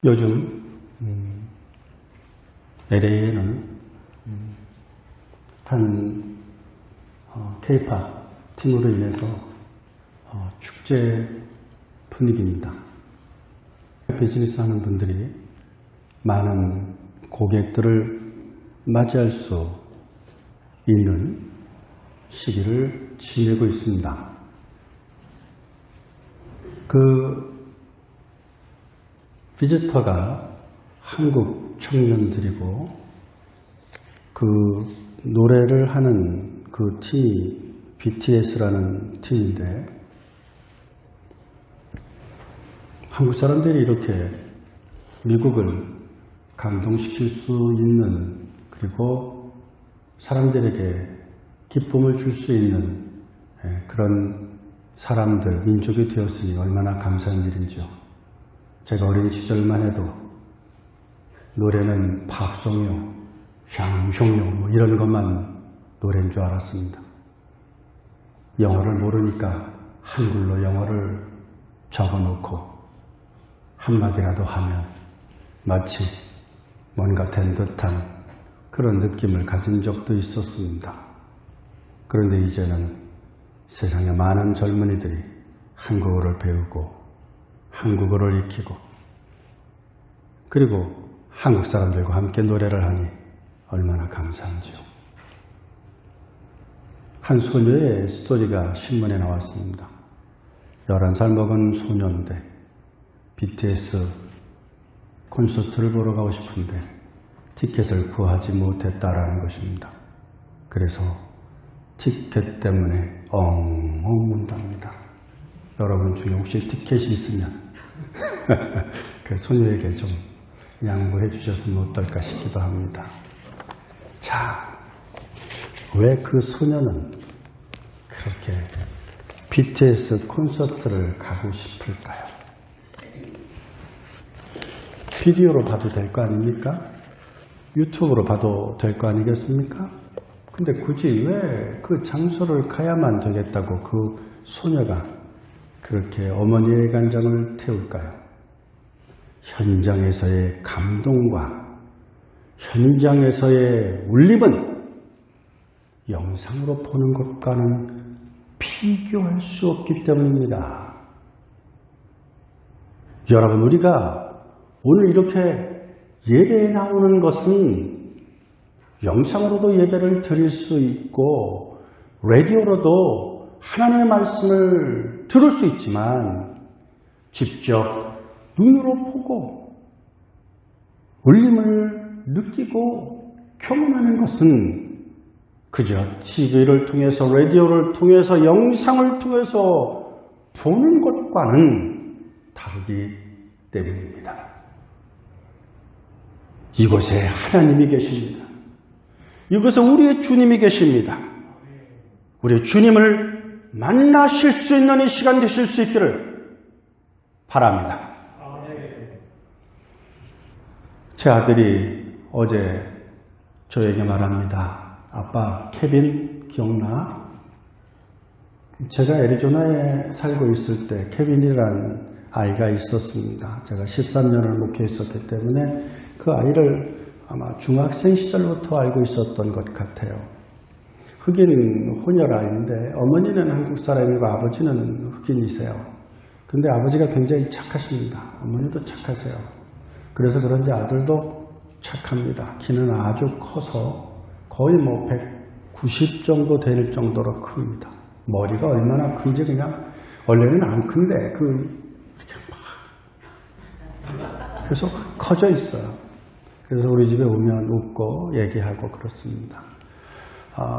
요즘 LA에는 한 K-POP 팀으로 인해서 축제 분위기입니다. 비즈니스 하는 분들이 많은 고객들을 맞이할 수 있는 시기를 지내고 있습니다. 그 비지터가 한국 청년들이고 그 노래를 하는 그 팀이 BTS라는 팀인데, 한국 사람들이 이렇게 미국을 감동시킬 수 있는, 그리고 사람들에게 기쁨을 줄 수 있는 그런 사람들, 민족이 되었으니 얼마나 감사한 일인지요. 제가 어린 시절만 해도 노래는 팝송이요, 샹송요 뭐 이런 것만 노래인 줄 알았습니다. 영어를 모르니까 한글로 영어를 적어놓고 한마디라도 하면 마치 뭔가 된 듯한 그런 느낌을 가진 적도 있었습니다. 그런데 이제는 세상에 많은 젊은이들이 한국어를 배우고 한국어를 익히고, 그리고 한국 사람들과 함께 노래를 하니 얼마나 감사한지요. 한 소녀의 스토리가 신문에 나왔습니다. 11살 먹은 소녀인데 BTS 콘서트를 보러 가고 싶은데 티켓을 구하지 못했다라는 것입니다. 그래서 티켓 때문에 엉엉 운답니다. 여러분 중에 혹시 티켓이 있으면 그 소녀에게 좀 양보해 주셨으면 어떨까 싶기도 합니다. 자, 왜 그 소녀는 그렇게 BTS 콘서트를 가고 싶을까요? 비디오로 봐도 될 거 아닙니까? 유튜브로 봐도 될 거 아니겠습니까? 근데 굳이 왜 그 장소를 가야만 되겠다고 그 소녀가 그렇게 어머니의 간장을 태울까요? 현장에서의 감동과 현장에서의 울림은 영상으로 보는 것과는 비교할 수 없기 때문입니다. 여러분, 우리가 오늘 이렇게 예배에 나오는 것은 영상으로도 예배를 드릴 수 있고 라디오로도 하나님의 말씀을 들을 수 있지만, 직접 눈으로 보고 울림을 느끼고 경험하는 것은 그저 TV를 통해서, 라디오를 통해서, 영상을 통해서 보는 것과는 다르기 때문입니다. 이곳에 하나님이 계십니다. 이곳에 우리의 주님이 계십니다. 우리의 주님을 만나실 수 있는 이 시간 되실 수 있기를 바랍니다. 제 아들이 어제 저에게 말합니다. 아빠, 케빈 기억나? 제가 애리조나에 살고 있을 때 케빈이라는 아이가 있었습니다. 제가 13년을 목회했었기 때문에 그 아이를 아마 중학생 시절부터 알고 있었던 것 같아요. 흑인 혼혈 아이인데 어머니는 한국 사람이고 아버지는 흑인이세요. 근데 아버지가 굉장히 착하십니다. 어머니도 착하세요. 그래서 그런지 아들도 착합니다. 키는 아주 커서 거의 190 정도 될 정도로 큽니다. 머리가 얼마나 큰지 그냥, 원래는 안 큰데 이렇게 막 계속 커져 있어요. 그래서 우리 집에 오면 웃고 얘기하고 그렇습니다.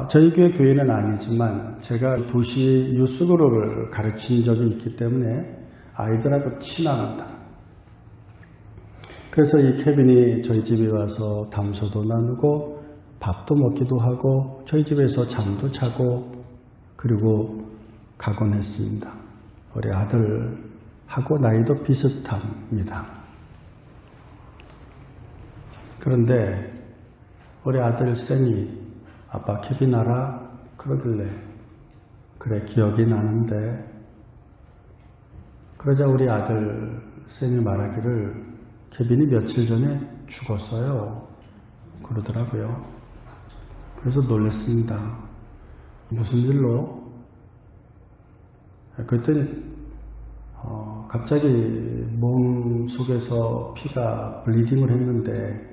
저희 교회는 아니지만 제가 도시 유스그룹을 가르친 적이 있기 때문에 아이들하고 친합니다. 그래서 이 케빈이 저희 집에 와서 담소도 나누고 밥도 먹기도 하고 저희 집에서 잠도 자고 그리고 가곤 했습니다. 우리 아들하고 나이도 비슷합니다. 그런데 우리 아들 쌤이 아빠 케빈 알아? 그러길래 그래 기억이 나는데, 그러자 우리 아들 쌤이 말하기를 케빈이 며칠 전에 죽었어요. 그러더라고요. 그래서 놀랐습니다. 무슨 일로? 그랬더니 갑자기 몸 속에서 피가 블리딩을 했는데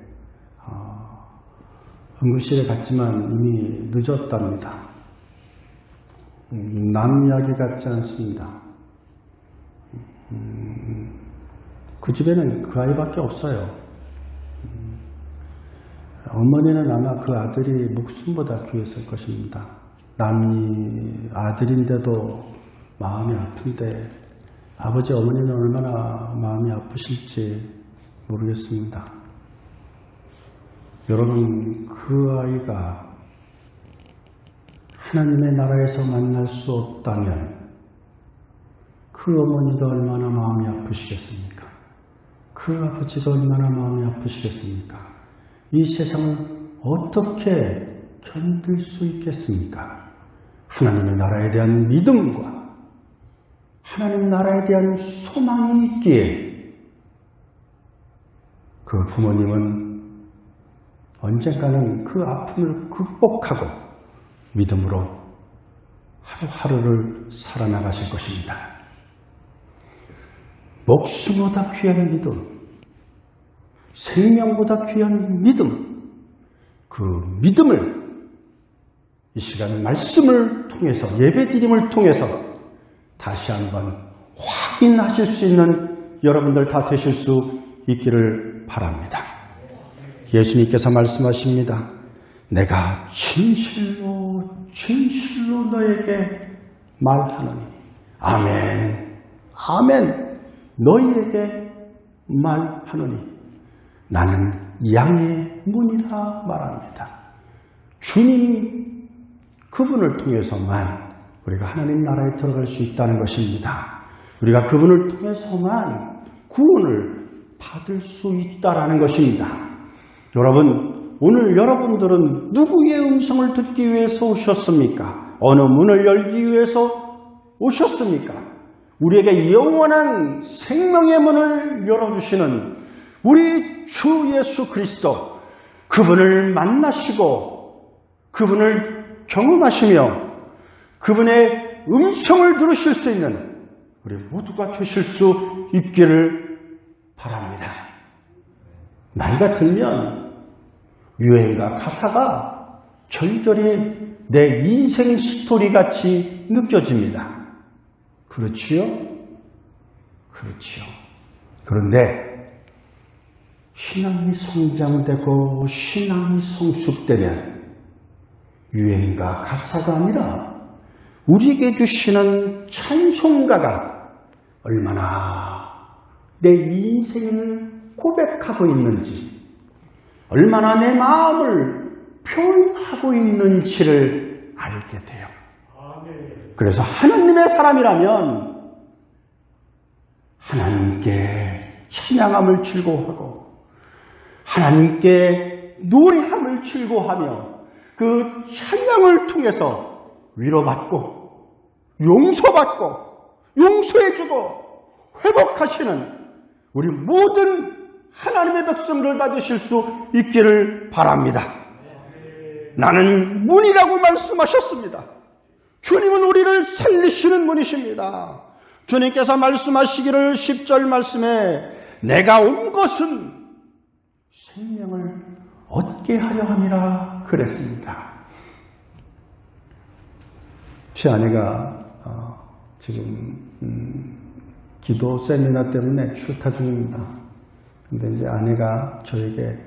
응급실에 갔지만 이미 늦었답니다. 남 이야기 같지 않습니다. 그 집에는 그 아이밖에 없어요. 어머니는 아마 그 아들이 목숨보다 귀했을 것입니다. 남이 아들인데도 마음이 아픈데 아버지 어머니는 얼마나 마음이 아프실지 모르겠습니다. 여러분, 그 아이가 하나님의 나라에서 만날 수 없다면 그 어머니도 얼마나 마음이 아프시겠습니까? 그 아버지도 얼마나 마음이 아프시겠습니까? 이 세상을 어떻게 견딜 수 있겠습니까? 하나님의 나라에 대한 믿음과 하나님 나라에 대한 소망이 있기에 그 부모님은 언젠가는 그 아픔을 극복하고 믿음으로 하루하루를 살아나가실 것입니다. 목숨보다 귀한 믿음, 생명보다 귀한 믿음, 그 믿음을 이 시간 말씀을 통해서 예배드림을 통해서 다시 한번 확인하실 수 있는 여러분들 다 되실 수 있기를 바랍니다. 예수님께서 말씀하십니다. 내가 진실로 진실로 너에게 말하노니 아멘 아멘 너희에게 말하노니 나는 양의 문이라 말합니다. 주님이 그분을 통해서만 우리가 하나님 나라에 들어갈 수 있다는 것입니다. 우리가 그분을 통해서만 구원을 받을 수 있다는 것입니다. 여러분, 오늘 여러분들은 누구의 음성을 듣기 위해서 오셨습니까? 어느 문을 열기 위해서 오셨습니까? 우리에게 영원한 생명의 문을 열어주시는 우리 주 예수 그리스도, 그분을 만나시고 그분을 경험하시며 그분의 음성을 들으실 수 있는 우리 모두가 되실 수 있기를 바랍니다. 나이가 들면 유행과 가사가 절절히 내 인생 스토리 같이 느껴집니다. 그렇지요? 그렇지요. 그런데 신앙이 성장되고 신앙이 성숙되면 유행과 가사가 아니라 우리에게 주시는 찬송가가 얼마나 내 인생을 고백하고 있는지, 얼마나 내 마음을 표현하고 있는지를 알게 돼요. 그래서 하나님의 사람이라면 하나님께 찬양함을 즐거워하고 하나님께 노래함을 즐거워하며 그 찬양을 통해서 위로받고 용서받고 용서해주고 회복하시는 우리 모든 하나님의 백성들 다 되실 수 있기를 바랍니다. 나는 문이라고 말씀하셨습니다. 주님은 우리를 살리시는 분이십니다. 주님께서 말씀하시기를 10절 말씀에 내가 온 것은 생명을 얻게 하려 함이라 그랬습니다. 제 아내가 지금 기도 세미나 때문에 출타 중입니다. 근데 이제 아내가 저에게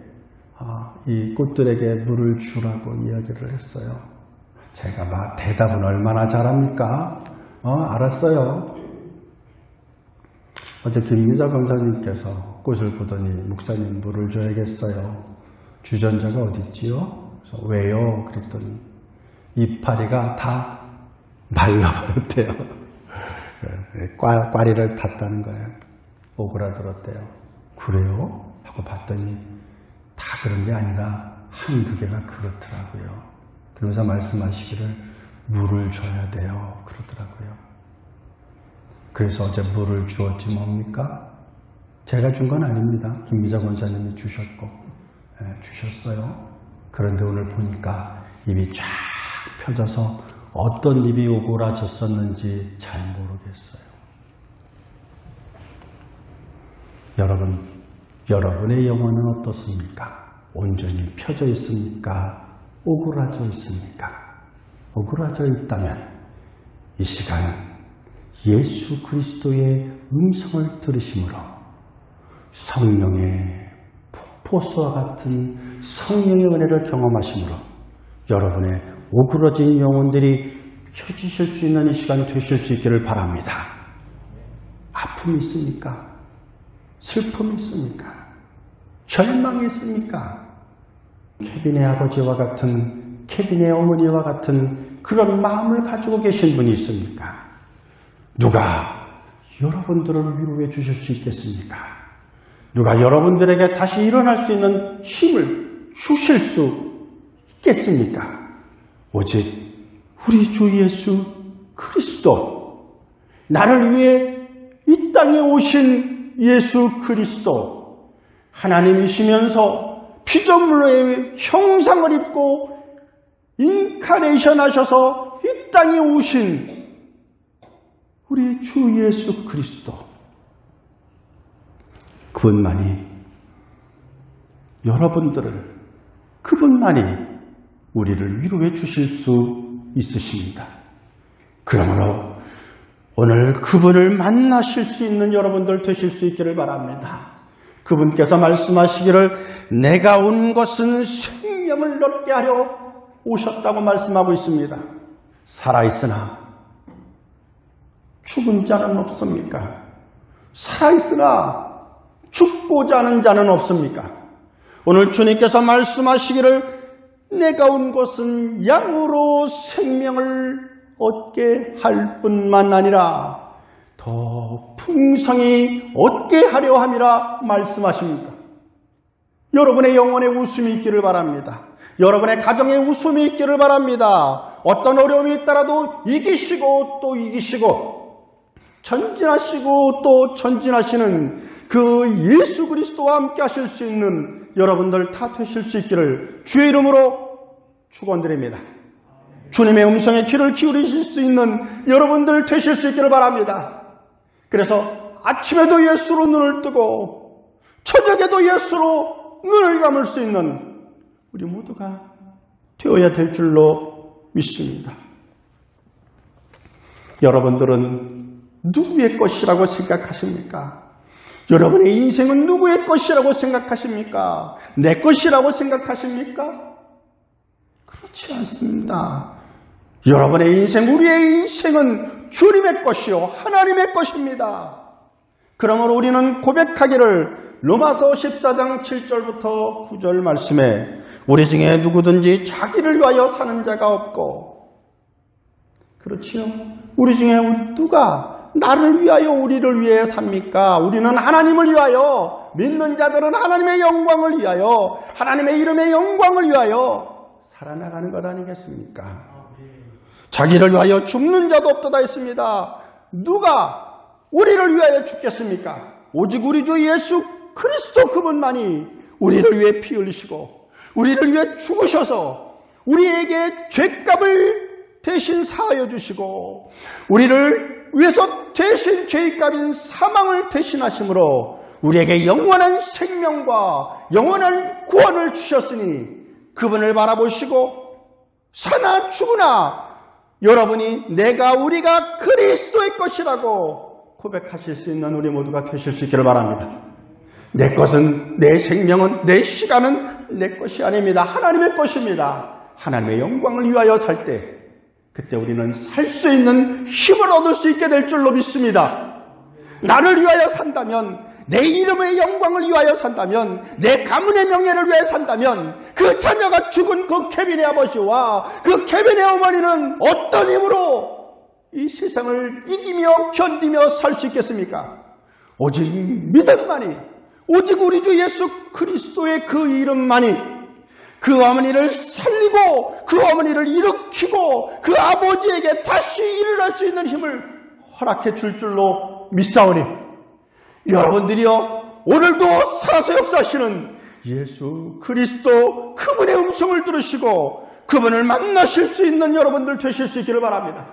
이 꽃들에게 물을 주라고 이야기를 했어요. 제가 막 대답은 얼마나 잘합니까? 알았어요. 어제 김민자 권사님께서 꽃을 보더니 목사님 물을 줘야겠어요. 주전자가 어디 있지요? 그래서 왜요? 그랬더니 이파리가 다 말라버렸대요. 꽈리를 탔다는 거예요. 오그라들었대요. 그래요? 하고 봤더니 다 그런 게 아니라 한두 개가 그렇더라고요. 그러면서 말씀하시기를 물을 줘야 돼요. 그러더라고요. 그래서 어제 물을 주었지 뭡니까? 제가 준 건 아닙니다. 김미자 권사님이 주셨어요. 그런데 오늘 보니까 입이 쫙 펴져서 어떤 입이 오그라졌었는지 잘 모르겠어요. 여러분의 영혼은 어떻습니까? 온전히 펴져 있습니까? 오그라져 있습니까? 오그라져 있다면 이 시간 예수 그리스도의 음성을 들으심으로 성령의 폭포수와 같은 성령의 은혜를 경험하심으로 여러분의 오그러진 영혼들이 펴지실 수 있는 이 시간이 되실 수 있기를 바랍니다. 아픔이 있습니까? 슬픔이 있습니까? 절망이 있습니까? 케빈의 아버지와 같은, 케빈의 어머니와 같은 그런 마음을 가지고 계신 분이 있습니까? 누가 여러분들을 위로해 주실 수 있겠습니까? 누가 여러분들에게 다시 일어날 수 있는 힘을 주실 수 있겠습니까? 오직 우리 주 예수 그리스도, 나를 위해 이 땅에 오신 예수 그리스도, 하나님이시면서 피조물의 형상을 입고 인카레이션 하셔서 이 땅에 오신 우리 주 예수 그리스도, 그분만이 그분만이 우리를 위로해 주실 수 있으십니다. 그러므로 오늘 그분을 만나실 수 있는 여러분들 되실 수 있기를 바랍니다. 그분께서 말씀하시기를 내가 온 것은 생명을 얻게 하려 오셨다고 말씀하고 있습니다. 살아있으나 죽은 자는 없습니까? 살아있으나 죽고자 하는 자는 없습니까? 오늘 주님께서 말씀하시기를 내가 온 것은 양으로 생명을 얻게 할 뿐만 아니라 더 풍성히 얻게 하려 함이라 말씀하십니다. 여러분의 영혼에 웃음이 있기를 바랍니다. 여러분의 가정에 웃음이 있기를 바랍니다. 어떤 어려움이 있더라도 이기시고 또 이기시고 전진하시고 또 전진하시는 그 예수 그리스도와 함께 하실 수 있는 여러분들 다 되실 수 있기를 주의 이름으로 축원드립니다. 주님의 음성에 귀를 기울이실 수 있는 여러분들 되실 수 있기를 바랍니다. 그래서 아침에도 예수로 눈을 뜨고 저녁에도 예수로 눈을 감을 수 있는 우리 모두가 되어야 될 줄로 믿습니다. 여러분들은 누구의 것이라고 생각하십니까? 여러분의 인생은 누구의 것이라고 생각하십니까? 내 것이라고 생각하십니까? 그렇지 않습니다. 여러분의 인생, 우리의 인생은 주님의 것이요 하나님의 것입니다. 그러므로 우리는 고백하기를 로마서 14장 7절부터 9절 말씀에 우리 중에 누구든지 자기를 위하여 사는 자가 없고, 그렇지요? 우리 중에 누가 나를 위하여 우리를 위해 삽니까? 우리는 하나님을 위하여, 믿는 자들은 하나님의 영광을 위하여, 하나님의 이름의 영광을 위하여 살아나가는 것 아니겠습니까? 자기를 위하여 죽는 자도 없도다 했습니다. 누가 우리를 위하여 죽겠습니까? 오직 우리 주 예수 그리스도 그분만이 우리를 위해 피 흘리시고 우리를 위해 죽으셔서 우리에게 죄값을 대신 사하여 주시고 우리를 위해서 대신 죄값인 사망을 대신하심으로 우리에게 영원한 생명과 영원한 구원을 주셨으니 그분을 바라보시고 사나 죽으나 여러분이 우리가 그리스도의 것이라고 고백하실 수 있는 우리 모두가 되실 수 있기를 바랍니다. 내 것은, 내 생명은, 내 시간은 내 것이 아닙니다. 하나님의 것입니다. 하나님의 영광을 위하여 살 때, 그때 우리는 살 수 있는 힘을 얻을 수 있게 될 줄로 믿습니다. 나를 위하여 산다면, 내 이름의 영광을 위하여 산다면, 내 가문의 명예를 위하여 산다면 그 자녀가 죽은 그 케빈의 아버지와 그 케빈의 어머니는 어떤 힘으로 이 세상을 이기며 견디며 살 수 있겠습니까? 오직 믿음만이, 오직 우리 주 예수 그리스도의 그 이름만이 그 어머니를 살리고 그 어머니를 일으키고 그 아버지에게 다시 일어날 수 있는 힘을 허락해 줄 줄로 믿사오니 여러분들이요 오늘도 살아서 역사하시는 예수 그리스도 그분의 음성을 들으시고 그분을 만나실 수 있는 여러분들 되실 수 있기를 바랍니다.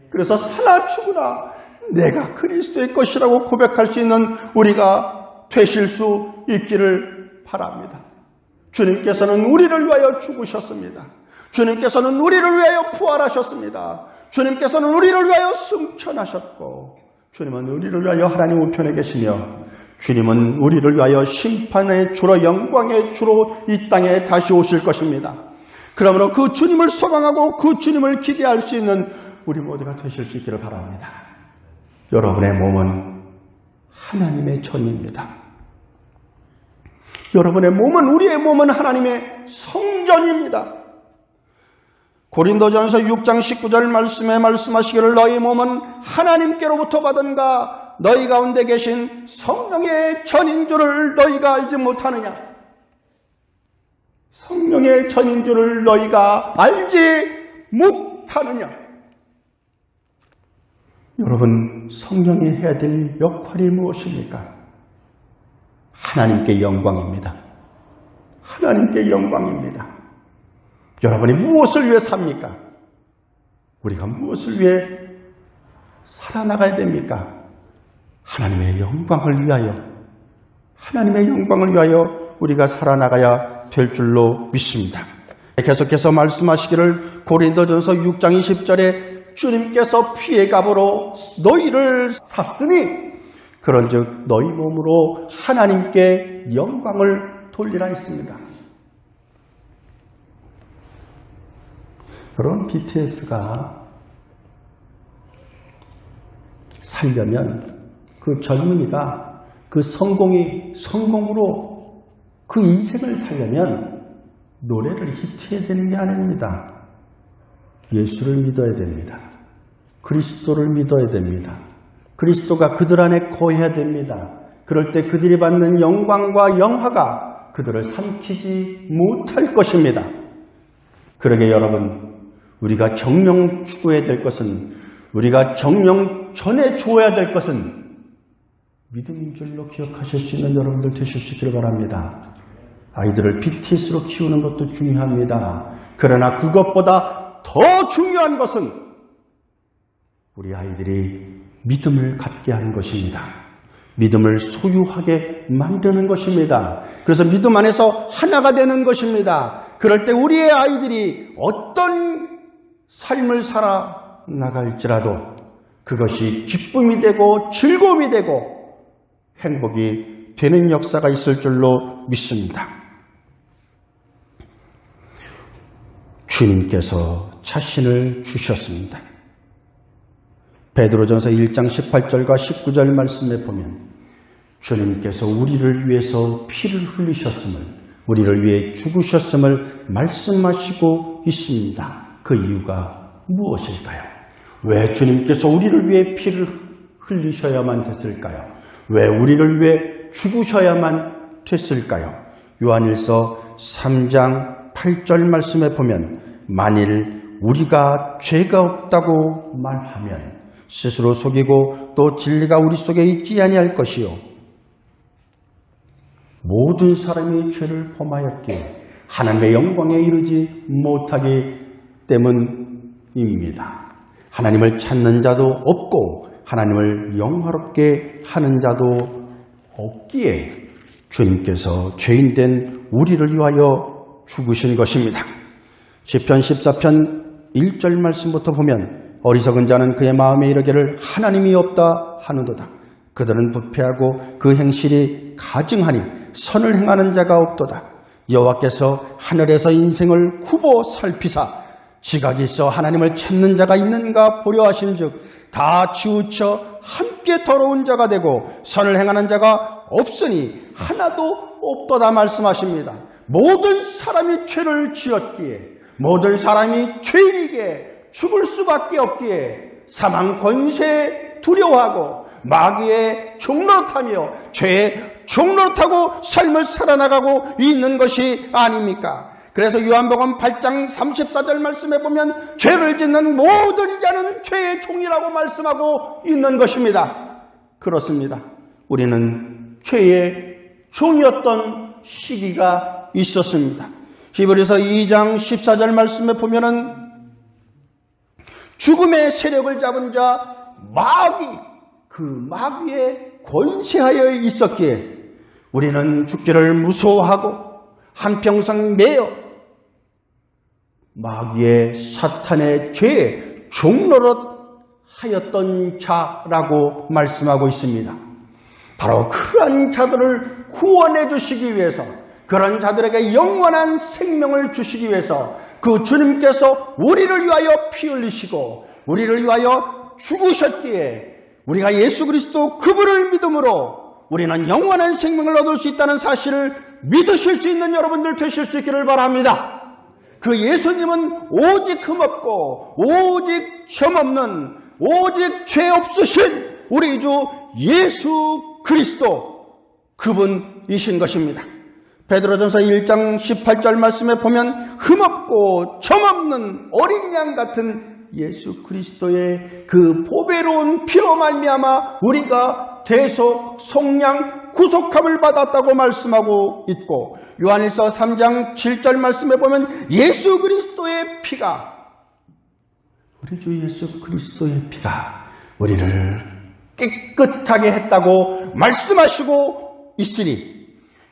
그래서 사나 죽으나 내가 그리스도의 것이라고 고백할 수 있는 우리가 되실 수 있기를 바랍니다. 주님께서는 우리를 위하여 죽으셨습니다. 주님께서는 우리를 위하여 부활하셨습니다. 주님께서는 우리를 위하여 승천하셨고 주님은 우리를 위하여 하나님 우편에 계시며 주님은 우리를 위하여 심판의 주로 영광의 주로 이 땅에 다시 오실 것입니다. 그러므로 그 주님을 소망하고 그 주님을 기대할 수 있는 우리 모두가 되실 수 있기를 바랍니다. 여러분의 몸은 하나님의 전입니다. 여러분의 몸은, 우리의 몸은 하나님의 성전입니다. 고린도전서 6장 19절 말씀에 말씀하시기를 너희 몸은 하나님께로부터 받은가 너희 가운데 계신 성령의 전인 줄을 너희가 알지 못하느냐. 성령의 전인 줄을 너희가 알지 못하느냐. 여러분, 성령이 해야 될 역할이 무엇입니까? 하나님께 영광입니다. 하나님께 영광입니다. 여러분이 무엇을 위해 삽니까? 우리가 무엇을 위해 살아나가야 됩니까? 하나님의 영광을 위하여, 하나님의 영광을 위하여 우리가 살아나가야 될 줄로 믿습니다. 계속해서 말씀하시기를 고린도전서 6장 20절에 주님께서 피의 값으로 너희를 샀으니 그런즉 너희 몸으로 하나님께 영광을 돌리라 했습니다. 그런 BTS가 살려면 그 젊은이가 그 성공으로 그 인생을 살려면 노래를 히트해야 되는 게 아닙니다. 예수를 믿어야 됩니다. 그리스도를 믿어야 됩니다. 그리스도가 그들 안에 거해야 됩니다. 그럴 때 그들이 받는 영광과 영화가 그들을 삼키지 못할 것입니다. 그러게 여러분, 우리가 정령 추구해야 될 것은, 우리가 정령 전해 주어야 될 것은 믿음인 줄로 기억하실 수 있는 여러분들 되실 수 있기를 바랍니다. 아이들을 BTS로 키우는 것도 중요합니다. 그러나 그것보다 더 중요한 것은 우리 아이들이 믿음을 갖게 하는 것입니다. 믿음을 소유하게 만드는 것입니다. 그래서 믿음 안에서 하나가 되는 것입니다. 그럴 때 우리의 아이들이 어떤 삶을 살아나갈지라도 그것이 기쁨이 되고 즐거움이 되고 행복이 되는 역사가 있을 줄로 믿습니다. 주님께서 자신을 주셨습니다. 베드로전서 1장 18절과 19절 말씀에 보면 주님께서 우리를 위해서 피를 흘리셨음을, 우리를 위해 죽으셨음을 말씀하시고 있습니다. 그 이유가 무엇일까요? 왜 주님께서 우리를 위해 피를 흘리셔야만 됐을까요? 왜 우리를 위해 죽으셔야만 됐을까요? 요한일서 3장 8절 말씀에 보면 만일 우리가 죄가 없다고 말하면 스스로 속이고 또 진리가 우리 속에 있지 아니할 것이요 모든 사람이 죄를 범하였기에 하나님의 영광에 이르지 못하기 때문입니다. 하나님을 찾는 자도 없고 하나님을 영화롭게 하는 자도 없기에 주님께서 죄인된 우리를 위하여 죽으신 것입니다. 시편 14편 1절 말씀부터 보면 어리석은 자는 그의 마음에 이르기를 하나님이 없다 하는도다. 그들은 부패하고 그 행실이 가증하니 선을 행하는 자가 없도다. 여호와께서 하늘에서 인생을 굽어 살피사 지각이 있어 하나님을 찾는 자가 있는가 보려 하신즉 다 치우쳐 함께 더러운 자가 되고 선을 행하는 자가 없으니 하나도 없도다 말씀하십니다. 모든 사람이 죄를 지었기에, 모든 사람이 죄인에게 죽을 수밖에 없기에 사망 권세에 두려워하고 마귀의 종노릇하며 죄의 종노릇하고 삶을 살아나가고 있는 것이 아닙니까? 그래서 요한복음 8장 34절 말씀에 보면 죄를 짓는 모든 자는 죄의 종이라고 말씀하고 있는 것입니다. 그렇습니다. 우리는 죄의 종이었던 시기가 있었습니다. 히브리서 2장 14절 말씀에 보면은 죽음의 세력을 잡은 자 마귀, 그 마귀의 권세하여 있었기에 우리는 죽기를 무서워하고 한평생 매여 마귀의 사탄의 죄의 종노릇 하였던 자라고 말씀하고 있습니다. 바로 그런 자들을 구원해 주시기 위해서, 그런 자들에게 영원한 생명을 주시기 위해서 그 주님께서 우리를 위하여 피 흘리시고 우리를 위하여 죽으셨기에 우리가 예수 그리스도 그분을 믿음으로 우리는 영원한 생명을 얻을 수 있다는 사실을 믿으실 수 있는 여러분들 되실 수 있기를 바랍니다. 그 예수님은 오직 흠없고 오직 점없는 오직 죄 없으신 우리 주 예수 그리스도 그분이신 것입니다. 베드로전서 1장 18절 말씀에 보면 흠없고 점없는 어린 양 같은 예수 그리스도의 그 보배로운 피로 말미암아 우리가 대속 속량 구속함을 받았다고 말씀하고 있고, 요한일서 3장 7절 말씀에 보면 예수 그리스도의 피가, 우리 주 예수 그리스도의 피가 우리를 깨끗하게 했다고 말씀하시고 있으니,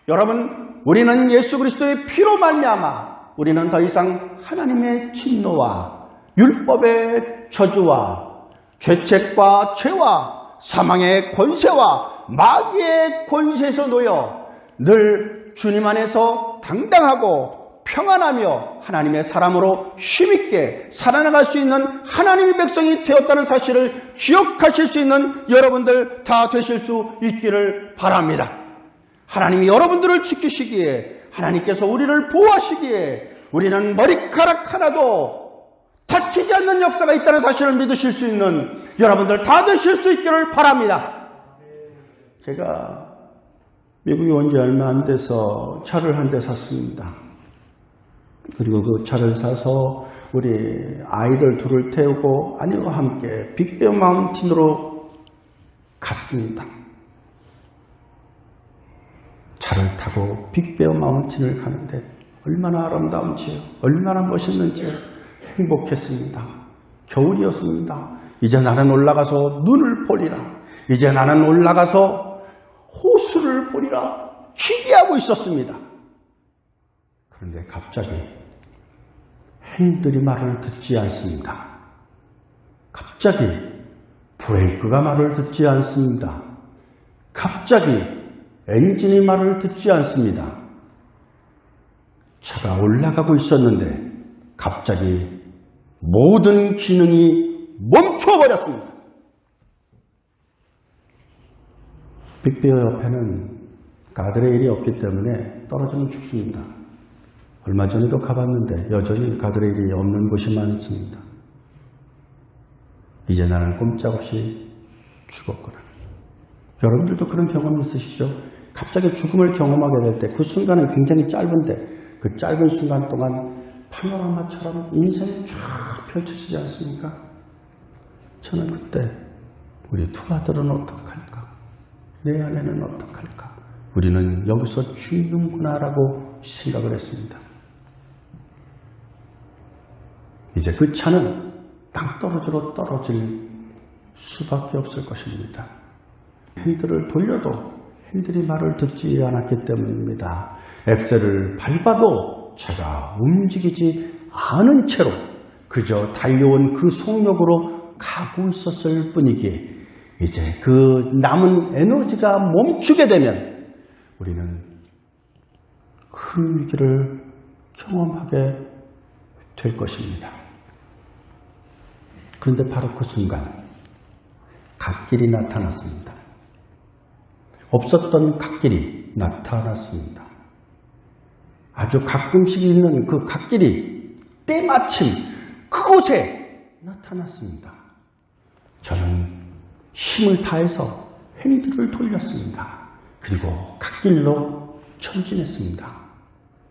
여러분, 우리는 예수 그리스도의 피로 말미암아 우리는 더 이상 하나님의 진노와 율법의 저주와 죄책과 죄와 사망의 권세와 마귀의 권세에서 놓여 늘 주님 안에서 당당하고 평안하며 하나님의 사람으로 힘있게 살아나갈 수 있는 하나님의 백성이 되었다는 사실을 기억하실 수 있는 여러분들 다 되실 수 있기를 바랍니다. 하나님이 여러분들을 지키시기에, 하나님께서 우리를 보호하시기에 우리는 머리카락 하나도 다치지 않는 역사가 있다는 사실을 믿으실 수 있는 여러분들 다 되실 수 있기를 바랍니다. 제가 미국에 온 지 얼마 안 돼서 차를 한 대 샀습니다. 그리고 그 차를 사서 우리 아이들 둘을 태우고 아내와 함께 빅베어 마운틴으로 갔습니다. 차를 타고 빅베어 마운틴을 가는데 얼마나 아름다운지요, 얼마나 멋있는지요. 행복했습니다. 겨울이었습니다. 이제 나는 올라가서 눈을 보리라, 이제 나는 올라가서 호수를 보리라 기대하고 있었습니다. 그런데 갑자기 핸들이 말을 듣지 않습니다. 갑자기 브레이크가 말을 듣지 않습니다. 갑자기 엔진이 말을 듣지 않습니다. 차가 올라가고 있었는데 갑자기 모든 기능이 멈춰버렸습니다. 빅베어 옆에는 가드레일이 없기 때문에 떨어지면 죽습니다. 얼마 전에도 가봤는데 여전히 가드레일이 없는 곳이 많습니다. 이제 나는 꼼짝없이 죽었구나. 여러분들도 그런 경험 있으시죠? 갑자기 죽음을 경험하게 될 때 그 순간은 굉장히 짧은데 그 짧은 순간 동안 파노라마처럼 인생이 쫙 펼쳐지지 않습니까? 저는 그때 우리 두 아들은 어떡할까? 내 아내는 어떡할까? 우리는 여기서 죽는구나라고 생각을 했습니다. 이제 그 차는 땅떨어지로 떨어질 수밖에 없을 것입니다. 핸들을 돌려도 핸들이 말을 듣지 않았기 때문입니다. 엑셀을 밟아도 차가 움직이지 않은 채로 그저 달려온 그 속력으로 가고 있었을 뿐이기에 이제 그 남은 에너지가 멈추게 되면 우리는 큰 위기를 경험하게 될 것입니다. 그런데 바로 그 순간 갓길이 나타났습니다. 없었던 갓길이 나타났습니다. 아주 가끔씩 있는 그 갓길이 때마침 그곳에 나타났습니다. 저는 힘을 다해서 핸들을 돌렸습니다. 그리고 갓길로 전진했습니다.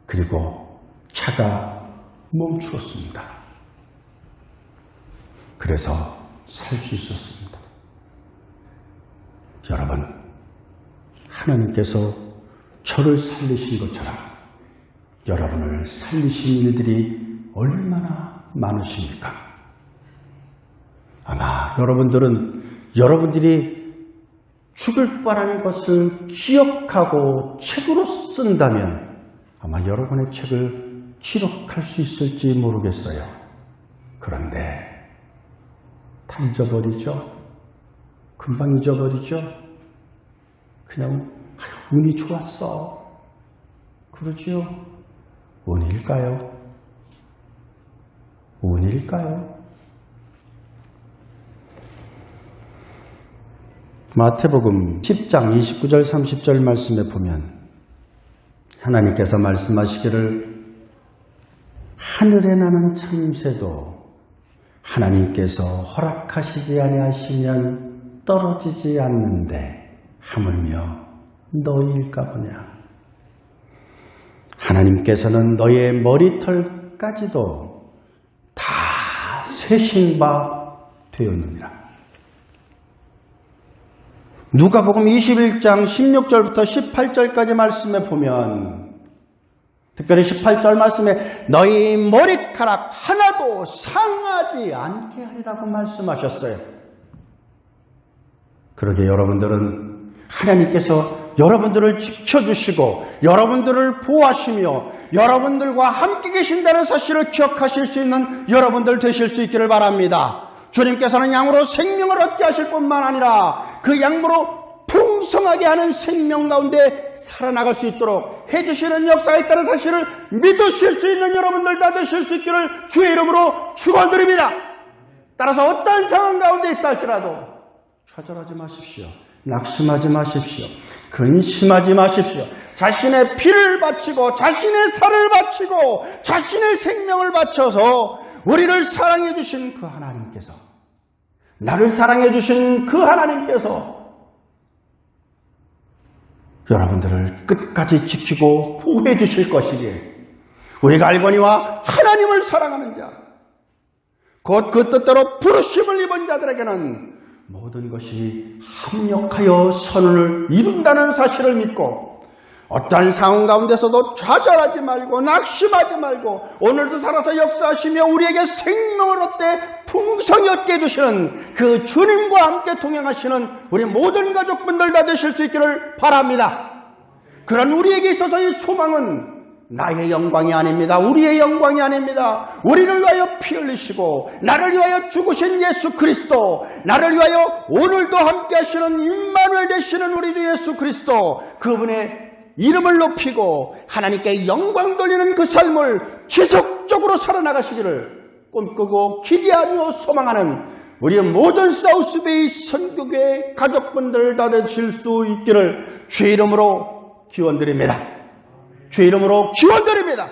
그리고 차가 멈추었습니다. 그래서 살 수 있었습니다. 여러분, 하나님께서 저를 살리신 것처럼 여러분을 살리신 일들이 얼마나 많으십니까? 아마 여러분들이 죽을 뻔한 것을 기억하고 책으로 쓴다면 아마 여러분의 책을 기록할 수 있을지 모르겠어요. 그런데 다 잊어버리죠? 금방 잊어버리죠? 그냥 운이 좋았어. 그러지요? 운일까요? 운일까요? 마태복음 10장 29절 30절 말씀에 보면 하나님께서 말씀하시기를 하늘에 나는 참새도 하나님께서 허락하시지 아니하시면 떨어지지 않는데 하물며 너희일까 보냐. 하나님께서는 너희의 머리털까지도 다 세신 바 되었느니라. 누가복음 21장 16절부터 18절까지 말씀에 보면 특별히 18절 말씀에 너희 머리카락 하나도 상하지 않게 하리라고 말씀하셨어요. 그러게 여러분들은 하나님께서 여러분들을 지켜주시고 여러분들을 보호하시며 여러분들과 함께 계신다는 사실을 기억하실 수 있는 여러분들 되실 수 있기를 바랍니다. 주님께서는 양으로 생명을 얻게 하실 뿐만 아니라 그 양으로 풍성하게 하는 생명 가운데 살아나갈 수 있도록 해주시는 역사가 있다는 사실을 믿으실 수 있는 여러분들 다 되실 수 있기를 주의 이름으로 축원드립니다. 따라서 어떤 상황 가운데 있다 할지라도 좌절하지 마십시오. 낙심하지 마십시오. 근심하지 마십시오. 자신의 피를 바치고 자신의 살을 바치고 자신의 생명을 바쳐서 우리를 사랑해 주신 그 하나님께서, 나를 사랑해 주신 그 하나님께서 여러분들을 끝까지 지키고 보호해 주실 것이기에 우리가 알거니와 하나님을 사랑하는 자, 곧 그 뜻대로 부르심을 입은 자들에게는 모든 것이 합력하여 선을 이룬다는 사실을 믿고 어떠한 상황 가운데서도 좌절하지 말고 낙심하지 말고 오늘도 살아서 역사하시며 우리에게 생명을 얻되 풍성히 얻게 해주시는 그 주님과 함께 동행하시는 우리 모든 가족분들 다 되실 수 있기를 바랍니다. 그런 우리에게 있어서 이 소망은 나의 영광이 아닙니다. 우리의 영광이 아닙니다. 우리를 위하여 피 흘리시고 나를 위하여 죽으신 예수 그리스도, 나를 위하여 오늘도 함께 하시는 임마누엘 되시는 우리 주 예수 그리스도, 그분의 이름을 높이고 하나님께 영광 돌리는 그 삶을 지속적으로 살아나가시기를 꿈꾸고 기대하며 소망하는 우리의 모든 사우스베이 선교회 가족분들 다 되실 수 있기를 주의 이름으로 기원드립니다. 주의 이름으로 기원드립니다.